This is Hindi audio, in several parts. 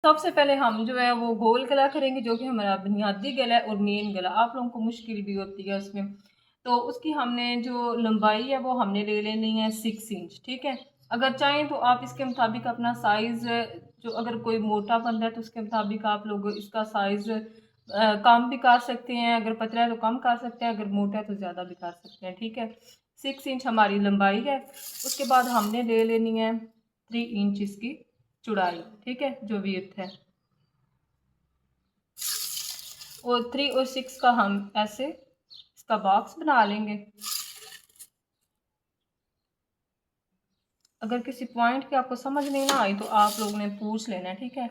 सबसे पहले हम जो है वो गोल गला करेंगे, जो कि हमारा बुनियादी गला है, और मेन गला आप लोगों को मुश्किल भी होती है उसमें। तो उसकी हमने जो लंबाई है वो हमने ले लेनी है 6 इंच, ठीक है। अगर चाहें तो आप इसके मुताबिक अपना साइज़, जो अगर कोई मोटा बंदा है तो उसके मुताबिक आप लोग इसका साइज़ कम भी कर सकते हैं, अगर पतला है तो कम कर सकते हैं, अगर मोटा है तो ज़्यादा भी कर सकते हैं, ठीक है। 6 इंच हमारी लंबाई है। उसके बाद हमने ले लेनी है 3 इंच इसकी चौड़ाई, ठीक है, जो विड्थ है। और 3 और 6 का हम ऐसे इसका बॉक्स बना लेंगे। अगर किसी पॉइंट की आपको समझ नहीं ना आई तो आप लोगों ने पूछ लेना है, ठीक है।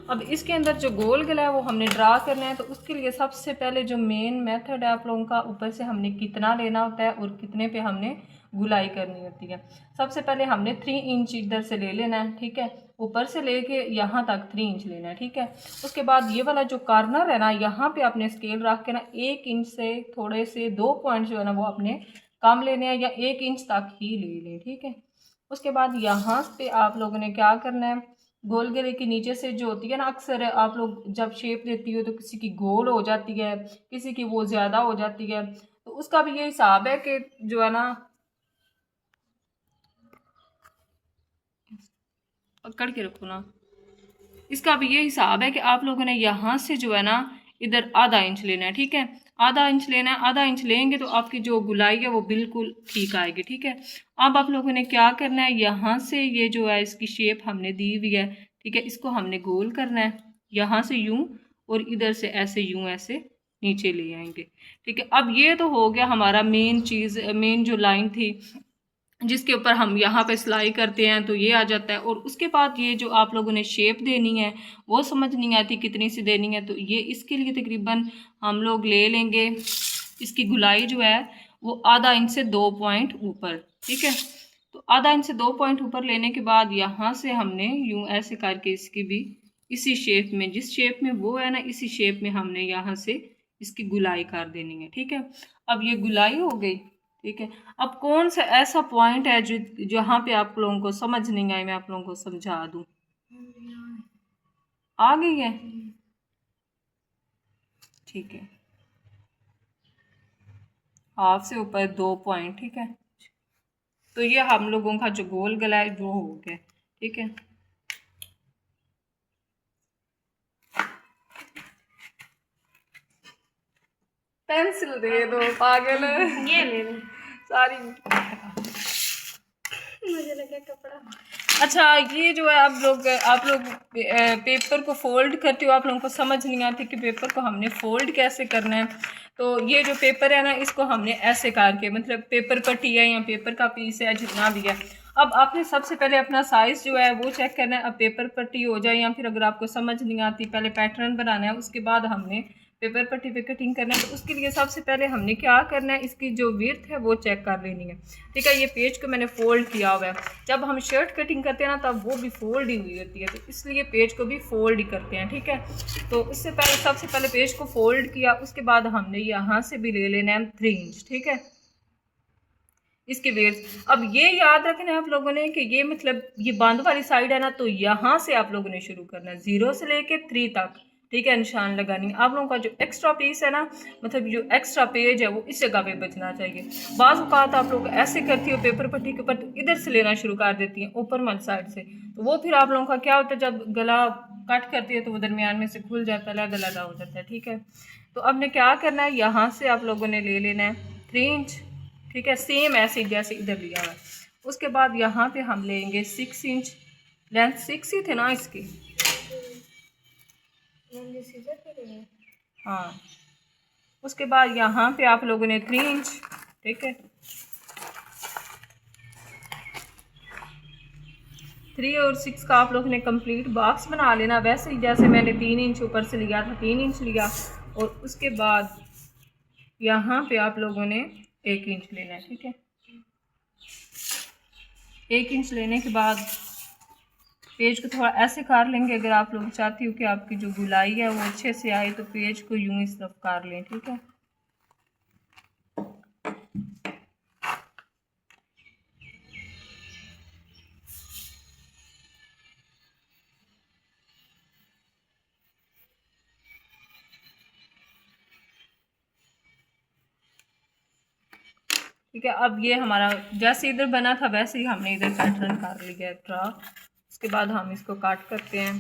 अब इसके अंदर जो गोल गला है वो हमने ड्रा करना है, तो उसके लिए सबसे पहले जो मेन मेथड है आप लोगों का, ऊपर से हमने कितना लेना होता है और कितने पे हमने गुलाई करनी होती है। सबसे पहले हमने 3 इंच इधर से ले लेना है, ठीक है, ऊपर से लेके यहाँ तक 3 इंच लेना है, ठीक है। उसके बाद ये वाला जो कॉर्नर है ना, यहाँ पे आपने स्केल रख के ना 1 इंच से थोड़े से 2 पॉइंट जो है ना वो अपने कम लेने हैं, या 1 इंच तक ही ले लें, ठीक है। उसके बाद यहाँ पे आप लोगों ने क्या करना है, गोल गले के नीचे से जो होती है ना, अक्सर आप लोग जब शेप देती हो तो किसी की गोल हो जाती है, किसी की वो ज़्यादा हो जाती है, तो उसका भी ये हिसाब है कि जो है ना, पकड़ के रखो ना, इसका भी ये हिसाब है कि आप लोगों ने यहाँ से जो है ना इधर आधा इंच लेना है, ठीक है। आधा इंच लेना है, आधा इंच लेंगे तो आपकी जो गुलाई है वो बिल्कुल ठीक आएगी, ठीक है। अब आप लोगों ने क्या करना है, यहाँ से ये जो है इसकी शेप हमने दी हुई है, ठीक है, इसको हमने गोल करना है, यहाँ से यूं और इधर से ऐसे यूं ऐसे नीचे ले आएंगे, ठीक है। अब ये तो हो गया हमारा मेन चीज़, मेन जो लाइन थी जिसके ऊपर हम यहाँ पे सिलाई करते हैं, तो ये आ जाता है। और उसके बाद ये जो आप लोगों ने शेप देनी है वो समझ नहीं आती कितनी सी देनी है, तो ये इसके लिए तकरीबन हम लोग ले लेंगे, इसकी गुलाई जो है वो आधा इंच से 2 पॉइंट ऊपर, ठीक है। तो आधा इंच से 2 पॉइंट ऊपर लेने के बाद यहाँ से हमने यूं ऐसे करके इसकी भी इसी शेप में, जिस शेप में वो है ना इसी शेप में हमने यहाँ से इसकी गुलाई कर देनी है, ठीक है। अब ये गुलाई हो गई, ठीक है। अब कौन सा ऐसा पॉइंट है जो जहाँ पे आप लोगों को समझ नहीं आई, मैं आप लोगों को समझा दूं। आ गई है, ठीक है। हाफ से ऊपर 2 पॉइंट, ठीक है। तो ये हम लोगों का जो गोल गला है वो हो गया, ठीक है। पेंसिल दे दो पागल, ये ले लो सारी, मुझे लगा कपड़ा। अच्छा, ये जो है आप लोग पेपर को फोल्ड करते हो, आप लोगों को समझ नहीं आती कि पेपर को हमने फोल्ड कैसे करना है। तो ये जो पेपर है ना इसको हमने ऐसे करके, मतलब पेपर पट्टी है या पेपर का पीस है जितना भी है, अब आपने सबसे पहले अपना साइज़ जो है वो चेक करना है। अब पेपर पट्टी हो जाए या फिर अगर आपको समझ नहीं आती, पहले पैटर्न बनाना है, उसके बाद हमने पेपर पट्टी पे कटिंग करना है। तो उसके लिए सबसे पहले हमने क्या करना है, इसकी जो विड्थ है वो चेक कर लेनी है, ठीक है। ये पेज को मैंने फोल्ड किया हुआ है, जब हम शर्ट कटिंग करते हैं ना तब वो भी फोल्ड ही हुई होती है, तो इसलिए पेज को भी फोल्ड ही करते हैं, ठीक है। तो इससे पहले सबसे पहले पेज को फोल्ड किया, उसके बाद हमने यहाँ से भी ले लेना है 3 इंच, ठीक है, इसकी वेट्स। अब ये याद रखना है आप लोगों ने कि ये मतलब ये बंद वाली साइड है ना, तो यहाँ से आप लोगों ने शुरू करना है 0 से लेके 3 तक, ठीक है, निशान लगानी है। आप लोगों का जो एक्स्ट्रा पीस है ना, मतलब जो एक्स्ट्रा पेज है वो इस जगह पे बचना चाहिए। बाज़ औक़ात आप लोग ऐसे करती हो पेपर पट्टी के ऊपर, तो इधर से लेना शुरू कर देती हैं ऊपर वाली साइड से, तो वो फिर आप लोगों का क्या होता है, जब गला कट करती है तो वो दरमियान में से खुल जाता है, लगा लगा हो जाता है, ठीक है। तो अब ने क्या करना है, यहाँ से आप लोगों ने ले लेना है 3 इंच, ठीक है, सेम ऐसे जैसे इधर लिया हुआ है। उसके बाद यहाँ पे हम लेंगे 6 इंच, लेंथ 6 ही थे ना इसकी, हाँ। उसके बाद यहाँ पे आप लोगों ने 3 इंच, ठीक है, 3 और 6 का आप लोगों ने कंप्लीट बॉक्स बना लेना, वैसे ही जैसे मैंने 3 इंच ऊपर से लिया था 3 इंच लिया, और उसके बाद यहाँ पे आप लोगों ने 1 इंच लेना है, ठीक है। 1 इंच लेने के बाद पेज को थोड़ा ऐसे कर लेंगे, अगर आप लोग चाहती हो कि आपकी जो गुलाई है वो अच्छे से आए तो पेज को यूं इस तरफ कर लें, ठीक है। ठीक है। अब ये हमारा जैसे इधर बना था वैसे ही हमने इधर पैटर्न कर लिया है ड्रा। उसके बाद हम इसको काट करते हैं।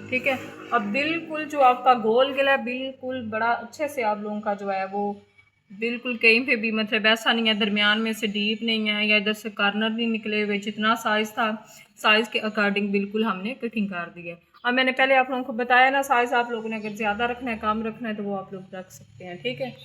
ठीक है। अब बिल्कुल जो आपका गोल गला है बिल्कुल बड़ा अच्छे से आप लोगों का जो है वो बिल्कुल कहीं पे भी मतलब ऐसा नहीं है, दरमियान में से डीप नहीं है या इधर से कॉर्नर नहीं निकले हुए, जितना साइज़ था साइज़ के अकॉर्डिंग बिल्कुल हमने कटिंग कर दी है। अब मैंने पहले आप लोगों को बताया ना, साइज़ आप लोगों ने अगर ज़्यादा रखना है कम रखना है तो वो आप लोग रख सकते हैं। ठीक है।